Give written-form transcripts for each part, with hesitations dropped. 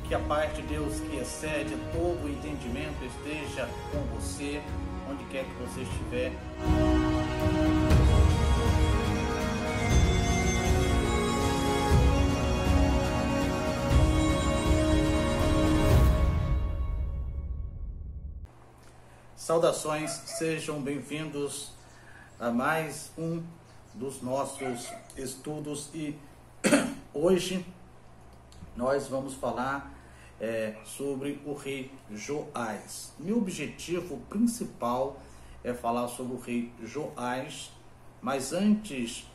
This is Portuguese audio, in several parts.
Que a paz de Deus, que excede todo o entendimento, esteja com você, onde quer que você estiver. Saudações, sejam bem-vindos a mais um dos nossos estudos e hoje nós vamos falar sobre o rei Joás. Meu objetivo principal é falar sobre o rei Joás, mas antes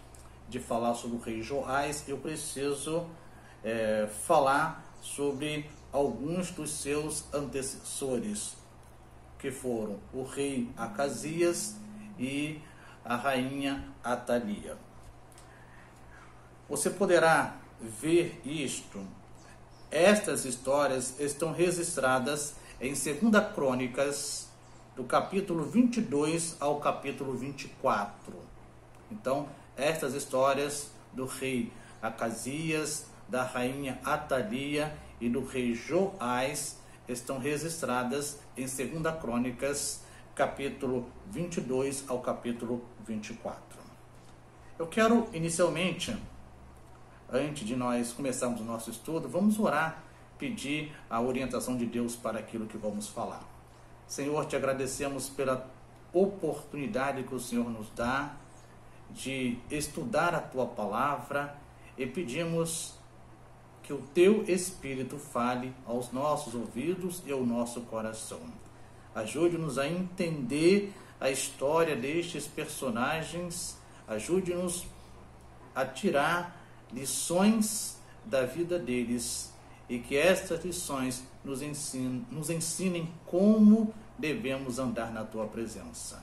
de falar sobre o rei Joás, eu preciso falar sobre alguns dos seus antecessores, que foram o rei Acasias e a rainha Atalia. Você poderá ver isto. Estas histórias estão registradas em 2 Crônicas, do capítulo 22 ao capítulo 24. Então, estas histórias do rei Acasias, da rainha Atalia e do rei Joás estão registradas em 2 Crônicas, capítulo 22 ao capítulo 24. Eu quero, inicialmente, antes de nós começarmos o nosso estudo, vamos orar, pedir a orientação de Deus para aquilo que vamos falar. Senhor, te agradecemos pela oportunidade que o Senhor nos dá de estudar a Tua Palavra e pedimos que o Teu Espírito fale aos nossos ouvidos e ao nosso coração. Ajude-nos a entender a história destes personagens, ajude-nos a tirar lições da vida deles e que estas lições nos ensinem como devemos andar na Tua presença.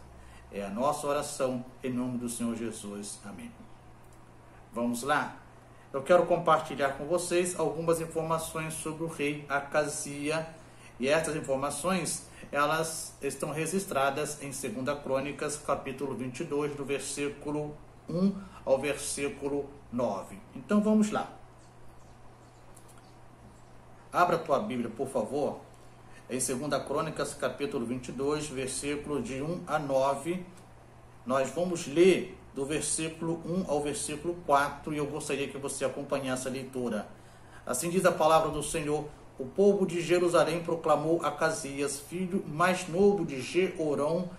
É a nossa oração em nome do Senhor Jesus. Amém. Vamos lá? Eu quero compartilhar com vocês algumas informações sobre o rei Acasias, e essas informações elas estão registradas em 2 Crônicas, capítulo 22, do versículo 1 ao versículo 9. Então vamos lá. Abra a tua Bíblia, por favor, em 2 Crônicas, capítulo 22, versículo de 1 a 9. Nós vamos ler do versículo 1 ao versículo 4, e eu gostaria que você acompanhasse a leitura. Assim diz a palavra do Senhor: o povo de Jerusalém proclamou Acasias, filho mais novo de Jeorão,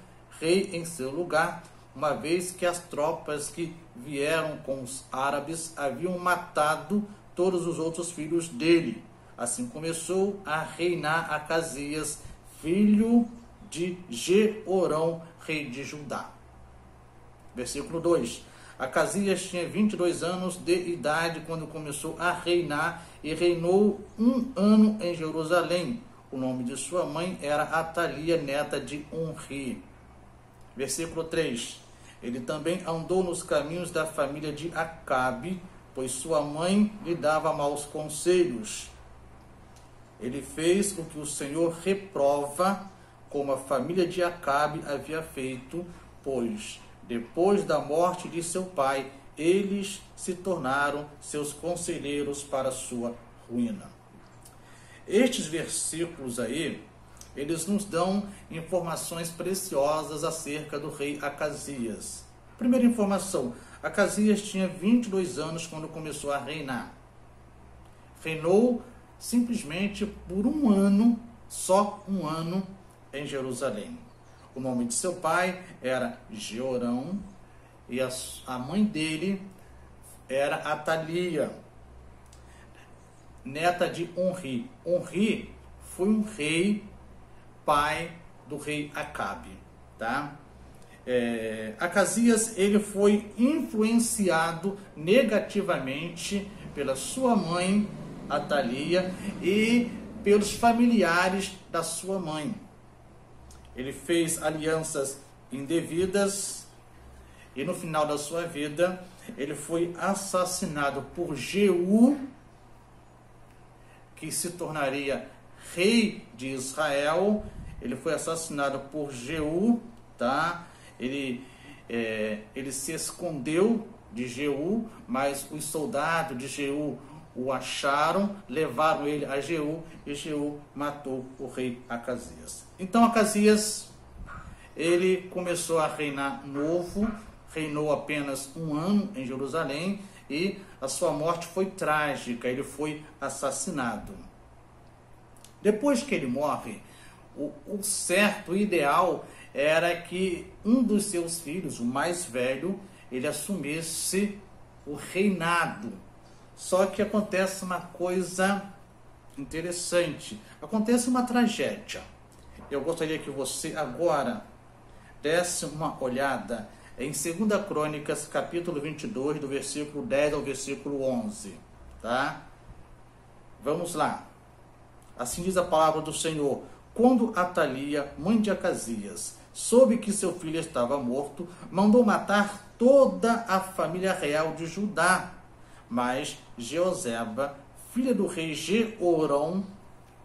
rei em seu lugar, uma vez que as tropas que vieram com os árabes haviam matado todos os outros filhos dele. Assim começou a reinar Acasias, filho de Jeorão, rei de Judá. Versículo 2. Acasias tinha 22 anos de idade quando começou a reinar e reinou 1 ano em Jerusalém. O nome de sua mãe era Atalia, neta de Omri. Versículo 3. Ele também andou nos caminhos da família de Acabe, pois sua mãe lhe dava maus conselhos. Ele fez o que o Senhor reprova, como a família de Acabe havia feito, pois depois da morte de seu pai, eles se tornaram seus conselheiros para sua ruína. Estes versículos aí, eles nos dão informações preciosas acerca do rei Acasias. Primeira informação: Acasias tinha 22 anos quando começou a reinar. Reinou simplesmente por 1 ano, só 1 ano, em Jerusalém. O nome de seu pai era Jeorão e a mãe dele era Atalia, neta de Omri. Omri foi um rei, pai do rei Acabe, tá? Acasias, ele foi influenciado negativamente pela sua mãe Atalia e pelos familiares da sua mãe. Ele fez alianças indevidas e no final da sua vida ele foi assassinado por Jeú, que se tornaria rei de Israel. Ele foi assassinado por Jeú, tá? Ele se escondeu de Jeú, mas os soldados de Jeú o acharam, levaram ele a Jeú, e Jeú matou o rei Acasias. Então Acasias, ele começou a reinar novo, reinou apenas 1 ano em Jerusalém, e a sua morte foi trágica, ele foi assassinado. Depois que ele morre, o certo, o ideal, era que um dos seus filhos, o mais velho, ele assumisse o reinado. Só que acontece uma coisa interessante, acontece uma tragédia. Eu gostaria que você agora desse uma olhada em 2 Crônicas, capítulo 22, do versículo 10 ao versículo 11, tá? Vamos lá. Assim diz a palavra do Senhor: quando Atalia, mãe de Acasias, soube que seu filho estava morto, mandou matar toda a família real de Judá. Mas Jeoseba, filha do rei Jeorão,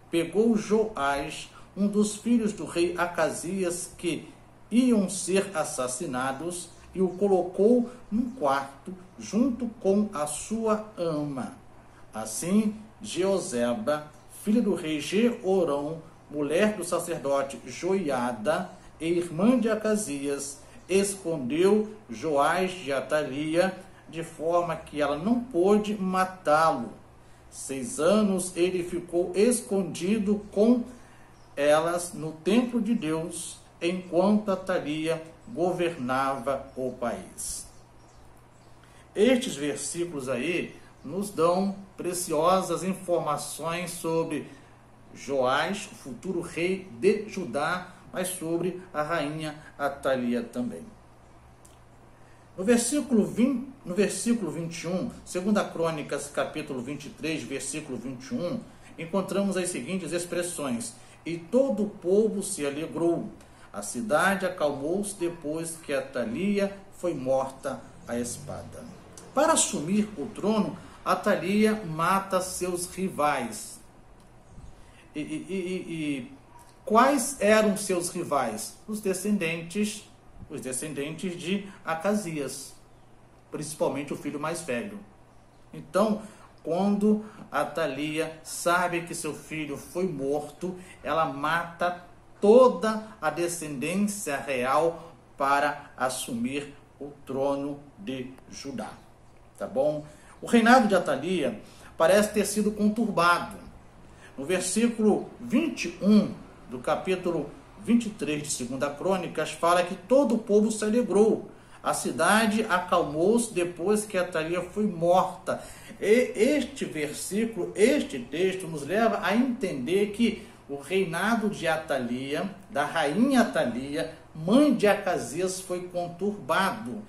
pegou Joás, um dos filhos do rei Acasias, que iam ser assassinados, e o colocou num quarto junto com a sua ama. Assim, Jeoseba, filha do rei Jeorão, mulher do sacerdote Joiada e irmã de Acasias, escondeu Joás de Atalia, de forma que ela não pôde matá-lo. 6 anos ele ficou escondido com elas no templo de Deus, enquanto Atalia governava o país. Estes versículos aí nos dão preciosas informações sobre Joás, o futuro rei de Judá, mas sobre a rainha Atalia também. No versículo 21, 2 Crônicas, capítulo 23, versículo 21, encontramos as seguintes expressões: e todo o povo se alegrou. A cidade acalmou-se depois que Atalia foi morta à espada. Para assumir o trono, Atalia mata seus rivais. Quais eram seus rivais? Os descendentes de Acasias, principalmente o filho mais velho. Então, quando Atalia sabe que seu filho foi morto, ela mata toda a descendência real para assumir o trono de Judá. Tá bom? O reinado de Atalia parece ter sido conturbado. No versículo 21 do capítulo 23 de 2 Crônicas, fala que todo o povo se alegrou. A cidade acalmou-se depois que Atalia foi morta. E este versículo, este texto, nos leva a entender que o reinado de Atalia, da rainha Atalia, mãe de Acasias, foi conturbado.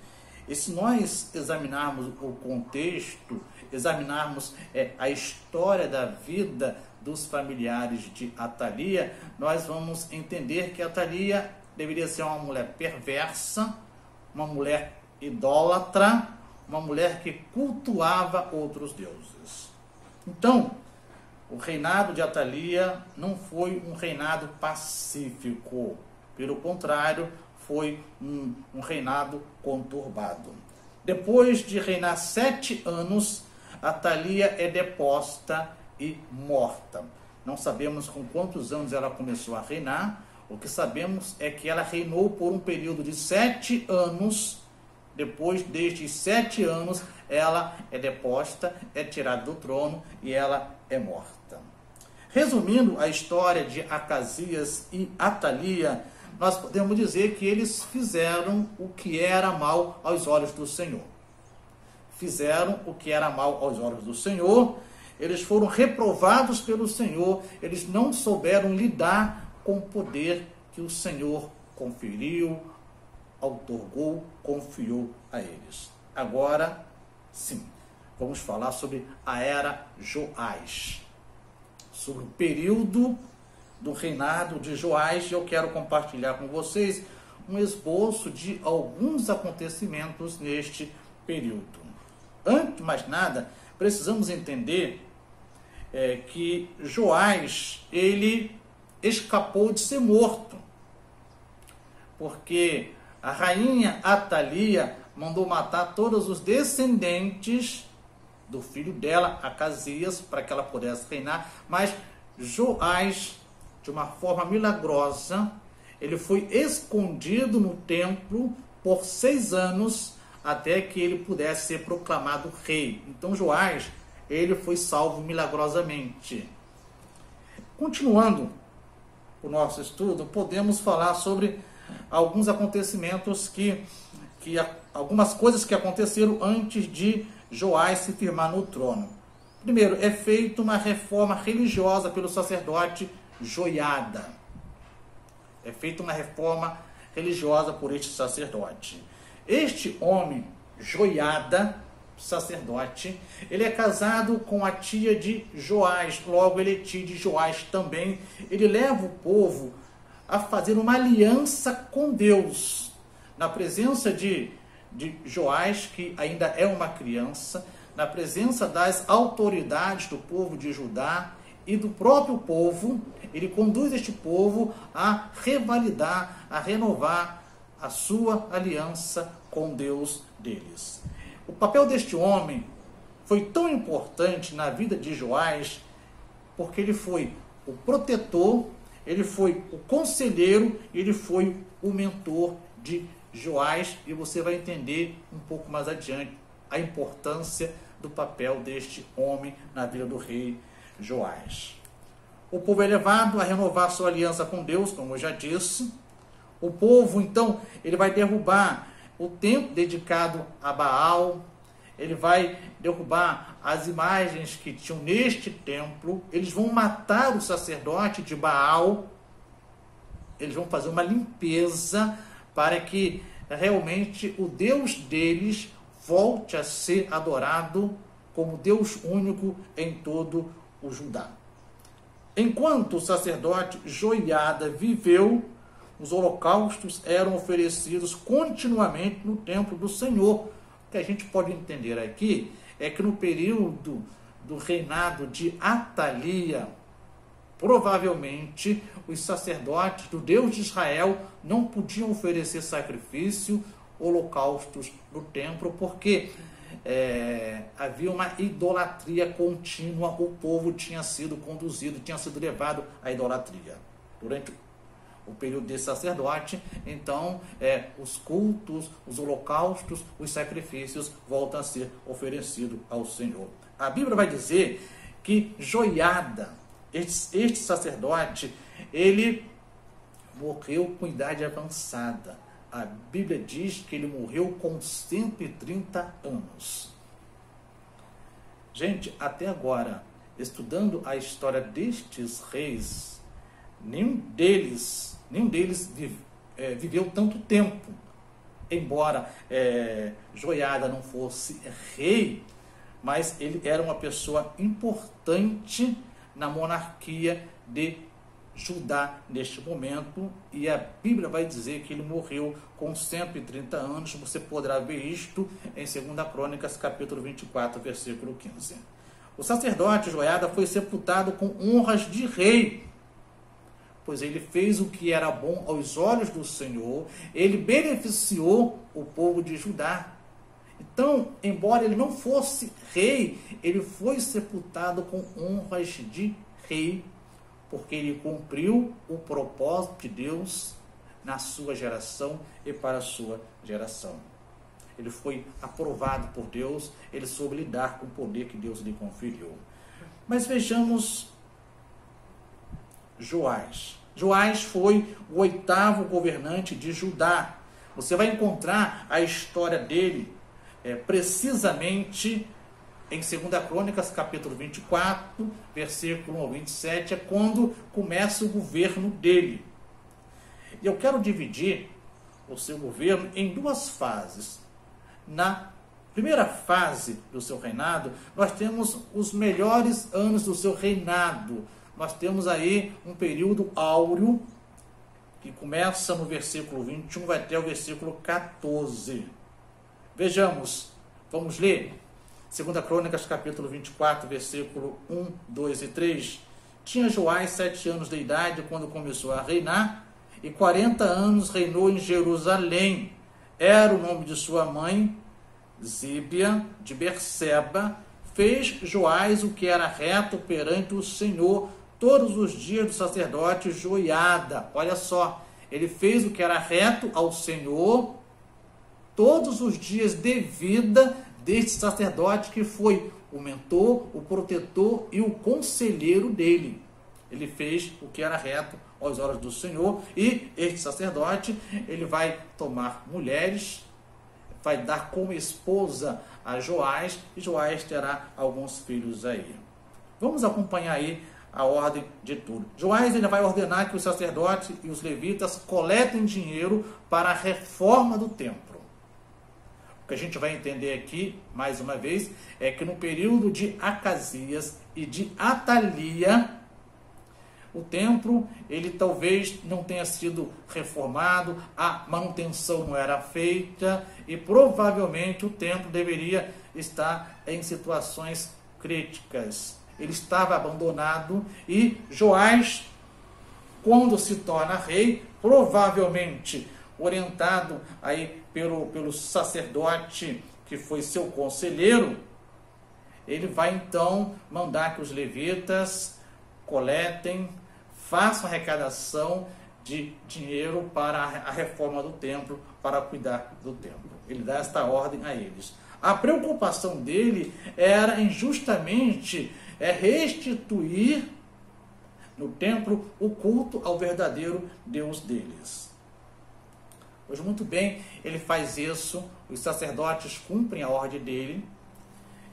E se nós examinarmos o contexto, examinarmos a história da vida dos familiares de Atalia, nós vamos entender que Atalia deveria ser uma mulher perversa, uma mulher idólatra, uma mulher que cultuava outros deuses. Então, o reinado de Atalia não foi um reinado pacífico. Pelo contrário, foi um reinado conturbado. Depois de reinar 7 anos, Atalia é deposta e morta. Não sabemos com quantos anos ela começou a reinar. O que sabemos é que ela reinou por um período de 7 anos. Depois destes 7 anos, ela é deposta, é tirada do trono e ela é morta. Resumindo a história de Acasias e Atalia, nós podemos dizer que eles fizeram o que era mal aos olhos do Senhor. Fizeram o que era mal aos olhos do Senhor. Eles foram reprovados pelo Senhor. Eles não souberam lidar com o poder que o Senhor conferiu, outorgou, confiou a eles. Agora, sim, vamos falar sobre a era Joás, sobre o período do reinado de Joás, e eu quero compartilhar com vocês um esboço de alguns acontecimentos neste período. Antes de mais nada, precisamos entender que Joás, ele escapou de ser morto, porque a rainha Atalia mandou matar todos os descendentes do filho dela, Acasias, para que ela pudesse reinar, mas Joás, de uma forma milagrosa, ele foi escondido no templo por 6 anos, até que ele pudesse ser proclamado rei. Então Joás, ele foi salvo milagrosamente. Continuando o nosso estudo, podemos falar sobre alguns acontecimentos algumas coisas que aconteceram antes de Joás se firmar no trono. Primeiro, é feita uma reforma religiosa pelo sacerdote Joiada. É feita uma reforma religiosa por este sacerdote. Este homem, Joiada, sacerdote, ele é casado com a tia de Joás, logo ele é tio de Joás também. Ele leva o povo a fazer uma aliança com Deus, na presença de Joás, que ainda é uma criança, na presença das autoridades do povo de Judá e do próprio povo. Ele conduz este povo a revalidar, a renovar a sua aliança com Deus deles. O papel deste homem foi tão importante na vida de Joás, porque ele foi o protetor, ele foi o conselheiro, ele foi o mentor de Joás, e você vai entender um pouco mais adiante a importância do papel deste homem na vida do rei Joás. O povo é levado a renovar sua aliança com Deus, como eu já disse. O povo, então, ele vai derrubar o templo dedicado a Baal, ele vai derrubar as imagens que tinham neste templo, eles vão matar o sacerdote de Baal, eles vão fazer uma limpeza para que realmente o Deus deles volte a ser adorado como Deus único em todo o Judá. Enquanto o sacerdote Joiada viveu, os holocaustos eram oferecidos continuamente no templo do Senhor. O que a gente pode entender aqui é que no período do reinado de Atalia, provavelmente os sacerdotes do Deus de Israel não podiam oferecer sacrifício, holocaustos no templo, porque havia uma idolatria contínua, o povo tinha sido conduzido, tinha sido levado à idolatria. Durante o período desse sacerdote, então, os cultos, os holocaustos, os sacrifícios voltam a ser oferecidos ao Senhor. A Bíblia vai dizer que Joiada, este sacerdote, ele morreu com idade avançada. A Bíblia diz que ele morreu com 130 anos. Gente, até agora, estudando a história destes reis, nenhum deles viveu tanto tempo. Embora Joiada não fosse rei, mas ele era uma pessoa importante na monarquia de Judá neste momento, e a Bíblia vai dizer que ele morreu com 130 anos. Você poderá ver isto em 2 Crônicas, capítulo 24, versículo 15. O sacerdote Joiada foi sepultado com honras de rei, pois ele fez o que era bom aos olhos do Senhor, ele beneficiou o povo de Judá. Então, embora ele não fosse rei, ele foi sepultado com honras de rei, porque ele cumpriu o propósito de Deus na sua geração e para a sua geração. Ele foi aprovado por Deus, ele soube lidar com o poder que Deus lhe conferiu. Mas vejamos Joás. Joás foi o 8º governante de Judá. Você vai encontrar a história dele precisamente em 2 Crônicas, capítulo 24, versículo 1 ao 27, é quando começa o governo dele. E eu quero dividir o seu governo em 2 fases. Na primeira fase do seu reinado, nós temos os melhores anos do seu reinado. Nós temos aí um período áureo, que começa no versículo 21, vai até o versículo 14. Vejamos, vamos ler 2 Crônicas, capítulo 24, versículo 1, 2 e 3. Tinha Joás 7 anos de idade quando começou a reinar, e 40 anos reinou em Jerusalém. Era o nome de sua mãe, Zíbia, de Berseba, fez Joás o que era reto perante o Senhor todos os dias do sacerdote Joiada. Olha só, ele fez o que era reto ao Senhor todos os dias de vida deste sacerdote que foi o mentor, o protetor e o conselheiro dele. Ele fez o que era reto aos olhos do Senhor, e este sacerdote, ele vai tomar mulheres, vai dar como esposa a Joás, e Joás terá alguns filhos aí. Vamos acompanhar aí a ordem de tudo. Joás, ele vai ordenar que os sacerdotes e os levitas coletem dinheiro para a reforma do templo. O que a gente vai entender aqui, mais uma vez, é que no período de Acasias e de Atalia, o templo, ele talvez não tenha sido reformado, a manutenção não era feita e provavelmente o templo deveria estar em situações críticas. Ele estava abandonado e Joás, quando se torna rei, provavelmente orientado aí pelo sacerdote que foi seu conselheiro, ele vai então mandar que os levitas coletem, façam arrecadação de dinheiro para a reforma do templo, para cuidar do templo. Ele dá esta ordem a eles. A preocupação dele era em justamente restituir no templo o culto ao verdadeiro Deus deles. Pois muito bem, ele faz isso, os sacerdotes cumprem a ordem dele,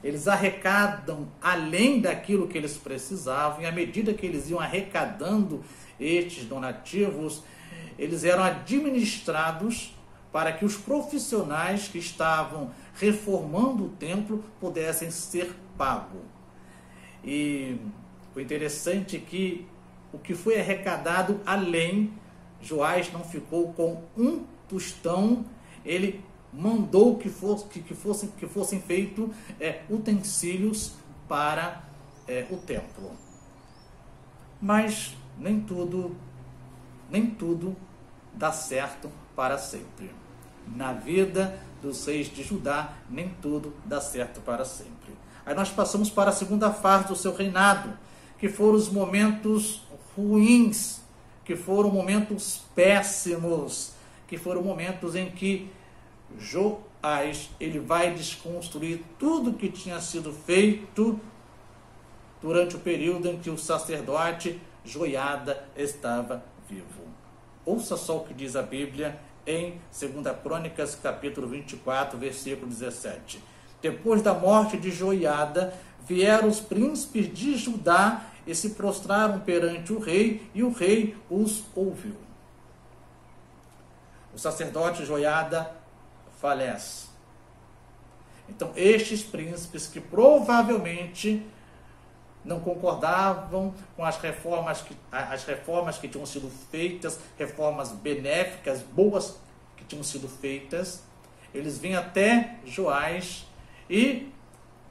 eles arrecadam além daquilo que eles precisavam, e à medida que eles iam arrecadando estes donativos, eles eram administrados para que os profissionais que estavam reformando o templo pudessem ser pagos. E o interessante é que o que foi arrecadado além, Joás não ficou com um tostão, ele mandou que fossem feitos utensílios para o templo. Mas nem tudo dá certo para sempre. Na vida dos reis de Judá, nem tudo dá certo para sempre. Aí nós passamos para a segunda fase do seu reinado, que foram os momentos ruins, que foram momentos péssimos, que foram momentos em que Joás, ele vai desconstruir tudo que tinha sido feito durante o período em que o sacerdote Joiada estava vivo. Ouça só o que diz a Bíblia em 2 Crônicas, capítulo 24, versículo 17. Depois da morte de Joiada, vieram os príncipes de Judá e se prostraram perante o rei, e o rei os ouviu. O sacerdote Joiada falece. Então, estes príncipes que provavelmente não concordavam com as reformas que tinham sido feitas, reformas benéficas, boas que tinham sido feitas, eles vêm até Joás e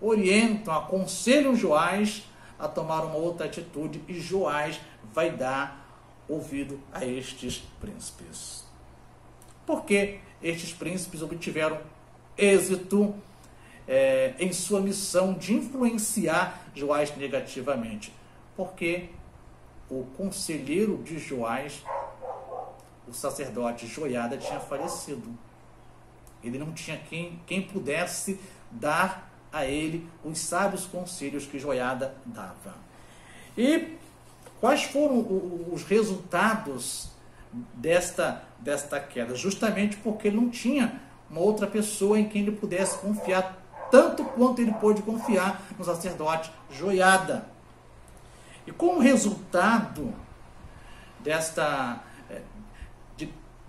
orientam, aconselham Joás a tomar uma outra atitude, e Joás vai dar ouvido a estes príncipes. Porque estes príncipes obtiveram êxito em sua missão de influenciar Joás negativamente. Porque o conselheiro de Joás, o sacerdote Joiada, tinha falecido. Ele não tinha quem pudesse dar a ele os sábios conselhos que Joiada dava. E quais foram os resultados desta queda? Justamente porque ele não tinha uma outra pessoa em quem ele pudesse confiar, tanto quanto ele pôde confiar no sacerdote Joiada. E como resultado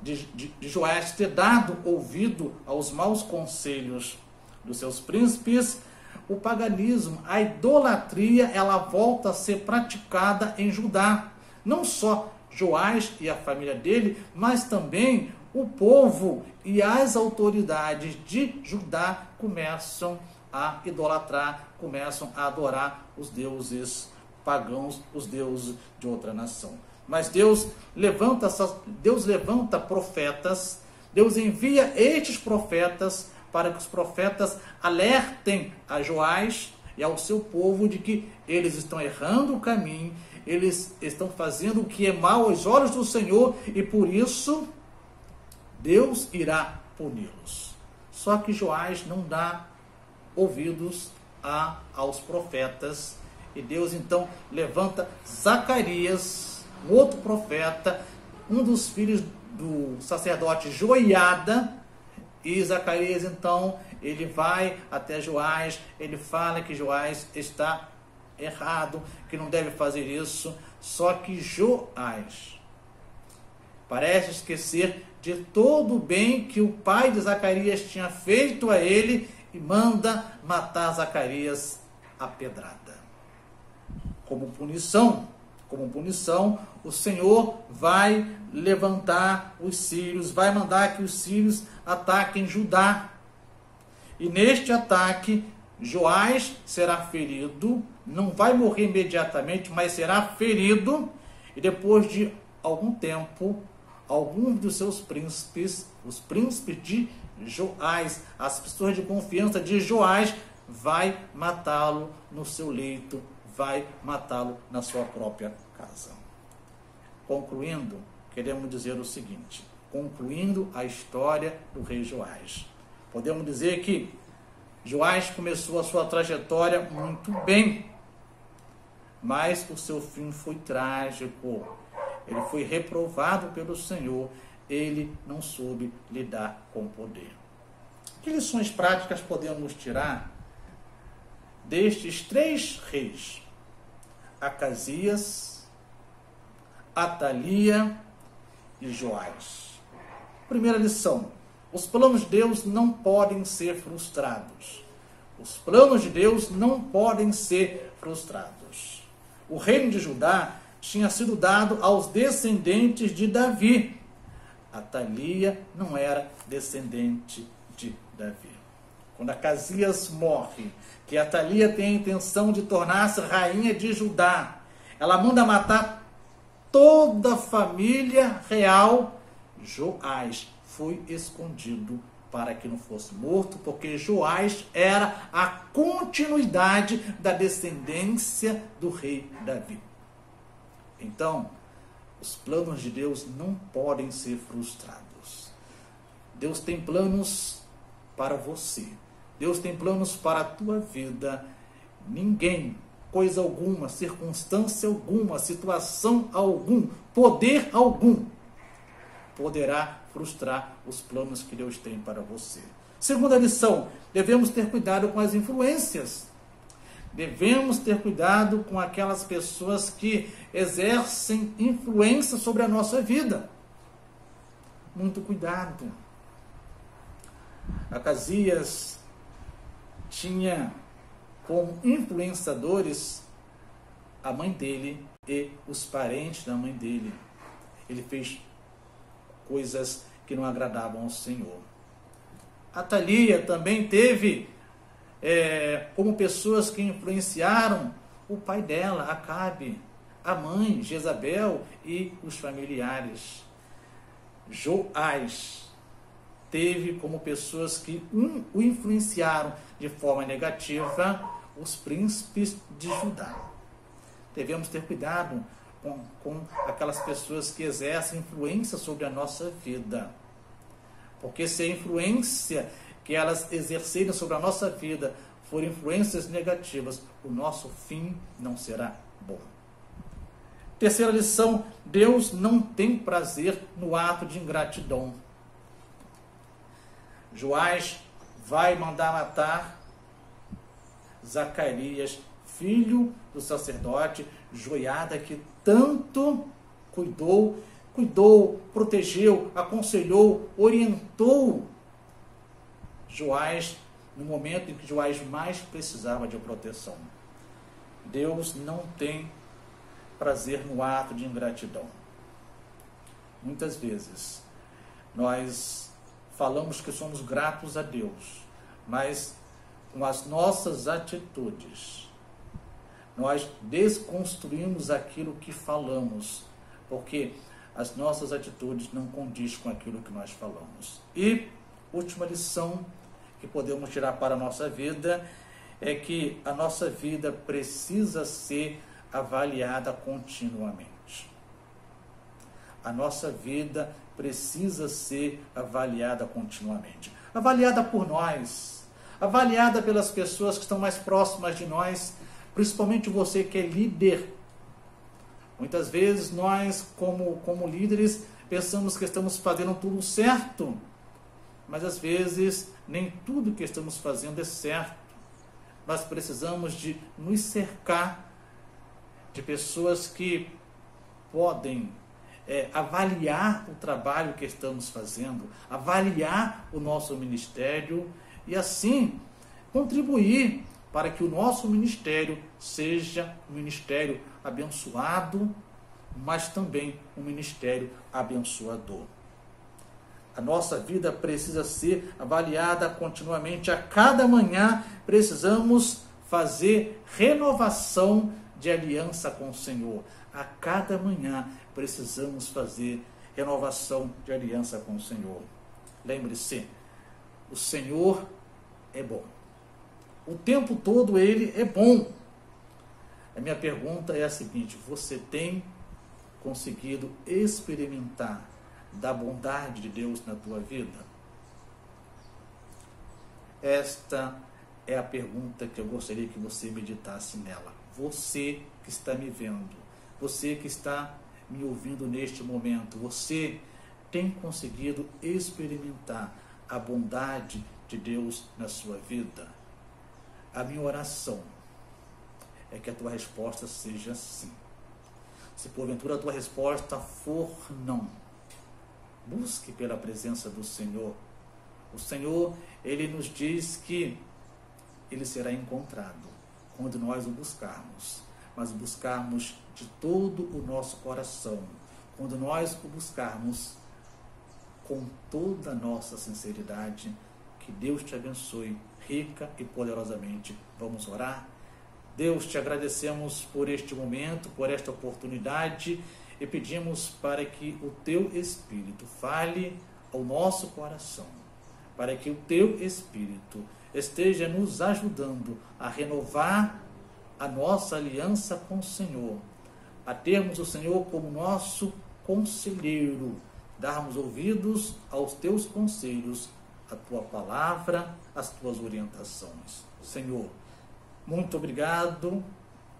de Joás ter dado ouvido aos maus conselhos dos seus príncipes, o paganismo, a idolatria, ela volta a ser praticada em Judá. Não só Joás e a família dele, mas também o povo e as autoridades de Judá começam a idolatrar, começam a adorar os deuses pagãos, os deuses de outra nação. Mas Deus levanta profetas, Deus envia estes profetas para que os profetas alertem a Joás e ao seu povo de que eles estão errando o caminho, eles estão fazendo o que é mal aos olhos do Senhor e por isso Deus irá puni-los. Só que Joás não dá ouvidos aos profetas e Deus então levanta Zacarias, um outro profeta, um dos filhos do sacerdote Joiada, e Zacarias então ele vai até Joás, ele fala que Joás está errado, que não deve fazer isso, só que Joás parece esquecer de todo o bem que o pai de Zacarias tinha feito a ele e manda matar Zacarias à pedrada. Como punição, o Senhor vai levantar os sírios, vai mandar que os sírios ataquem Judá. E neste ataque, Joás será ferido, não vai morrer imediatamente, mas será ferido, e depois de algum tempo, alguns dos seus príncipes, os príncipes de Joás, as pessoas de confiança de Joás, vai matá-lo no seu leito, vai matá-lo na sua própria casa. Concluindo, queremos dizer o seguinte, concluindo a história do rei Joás. Podemos dizer que Joás começou a sua trajetória muito bem, mas o seu fim foi trágico. Ele foi reprovado pelo Senhor, ele não soube lidar com o poder. Que lições práticas podemos tirar destes três reis? Acasias, Atalia e Joás. Primeira lição: os planos de Deus não podem ser frustrados. Os planos de Deus não podem ser frustrados. O reino de Judá tinha sido dado aos descendentes de Davi. Atalia não era descendente de Davi. Quando Acasias morre, que Atalia tem a intenção de tornar-se rainha de Judá, ela manda matar toda a família real. Joás foi escondido para que não fosse morto, porque Joás era a continuidade da descendência do rei Davi. Então, os planos de Deus não podem ser frustrados. Deus tem planos para você. Deus tem planos para a tua vida. Ninguém, coisa alguma, circunstância alguma, situação algum, poder algum poderá frustrar os planos que Deus tem para você. Segunda lição: devemos ter cuidado com as influências. Devemos ter cuidado com aquelas pessoas que exercem influência sobre a nossa vida. Muito cuidado. Acasias tinha como influenciadores a mãe dele e os parentes da mãe dele. Ele fez coisas que não agradavam ao Senhor. Atalia também teve como pessoas que influenciaram o pai dela, Acabe, a mãe, Jezabel, e os familiares. Joás teve como pessoas que o influenciaram de forma negativa os príncipes de Judá. Devemos ter cuidado com aquelas pessoas que exercem influência sobre a nossa vida. Porque se a influência que elas exercerem sobre a nossa vida for influências negativas, o nosso fim não será bom. Terceira lição: Deus não tem prazer no ato de ingratidão. Joás vai mandar matar Zacarias, filho do sacerdote Joiada, que tanto cuidou, protegeu, aconselhou, orientou Joás no momento em que Joás mais precisava de proteção. Deus não tem prazer no ato de ingratidão. Muitas vezes nós falamos que somos gratos a Deus, mas com as nossas atitudes nós desconstruímos aquilo que falamos, porque as nossas atitudes não condizem com aquilo que nós falamos. E última lição que podemos tirar para a nossa vida é que a nossa vida precisa ser avaliada continuamente. A nossa vida precisa ser avaliada continuamente. Avaliada por nós, avaliada pelas pessoas que estão mais próximas de nós, principalmente você que é líder. Muitas vezes nós, como líderes, pensamos que estamos fazendo tudo certo, mas às vezes nem tudo que estamos fazendo é certo. Nós precisamos de nos cercar de pessoas que podem avaliar o trabalho que estamos fazendo, avaliar o nosso ministério e assim contribuir para que o nosso ministério seja um ministério abençoado, mas também um ministério abençoador. A nossa vida precisa ser avaliada continuamente. A cada manhã precisamos fazer renovação de aliança com o Senhor. A cada manhã precisamos fazer renovação de aliança com o Senhor. Lembre-se, o Senhor é bom. O tempo todo Ele é bom. A minha pergunta é a seguinte: você tem conseguido experimentar da bondade de Deus na tua vida? Esta é a pergunta que eu gostaria que você meditasse nela. Você que está me vendo, você que está me ouvindo neste momento, você tem conseguido experimentar a bondade de Deus na sua vida? A minha oração é que a tua resposta seja sim. Se porventura a tua resposta for não, busque pela presença do Senhor. O Senhor, Ele nos diz que Ele será encontrado quando nós o buscarmos, mas buscarmos de todo o nosso coração, quando nós o buscarmos com toda a nossa sinceridade. Que Deus te abençoe rica e poderosamente. Vamos orar? Deus, te agradecemos por este momento, por esta oportunidade, e pedimos para que o Teu Espírito fale ao nosso coração, para que o Teu Espírito esteja nos ajudando a renovar a nossa aliança com o Senhor, a termos o Senhor como nosso conselheiro, darmos ouvidos aos Teus conselhos, a Tua palavra, as Tuas orientações. Senhor, muito obrigado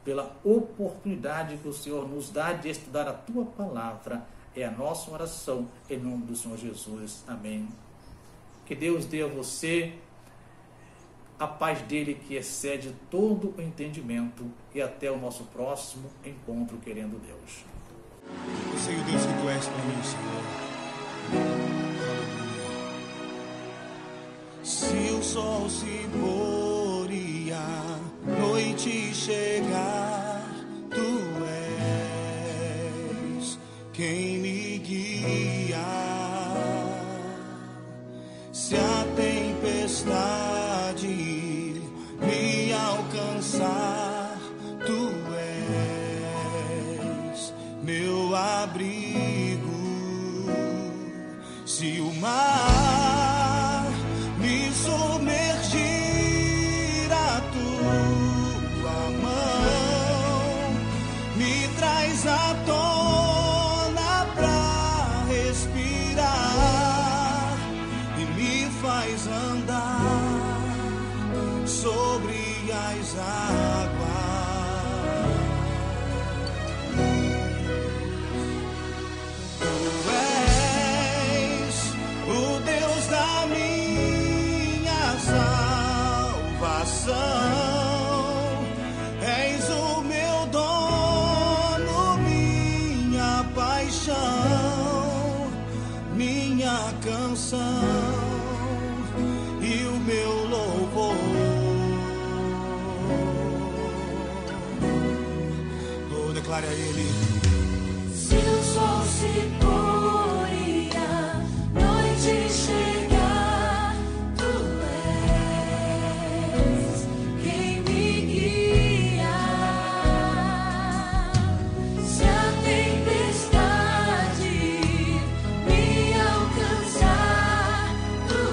pela oportunidade que o Senhor nos dá de estudar a Tua palavra. É a nossa oração, em nome do Senhor Jesus. Amém. Que Deus dê a você a paz dele que excede todo o entendimento, e até o nosso próximo encontro, querendo Deus. Eu sei o Deus que Tu és para mim, Senhor. Se o sol se pôr e a noite chegar, Tu és quem me guia. Se a tempestade me alcançar, Tu és meu abrigo. Se o mar me submergir, a Tua mão me traz à tona pra respirar e me faz andar sobre as águas. Tu és o Deus da minha salvação, és o meu dono, minha paixão, minha canção e o meu louvor. Oh, declare a Ele. Se o sol se pôr e a noite chegar, Tu és quem me guia. Se a tempestade me alcançar, Tu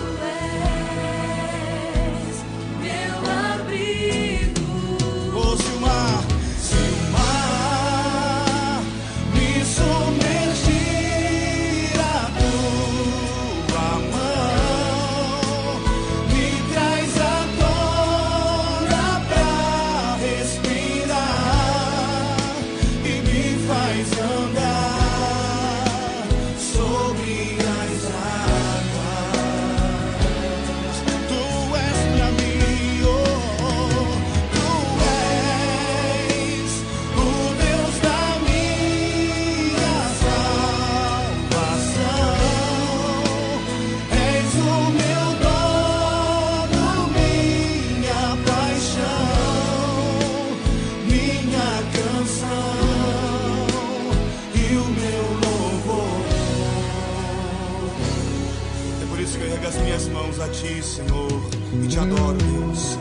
és meu abrigo. o meu louvor. É por isso que eu ergo as minhas mãos a Ti, Senhor, e Te adoro, Deus.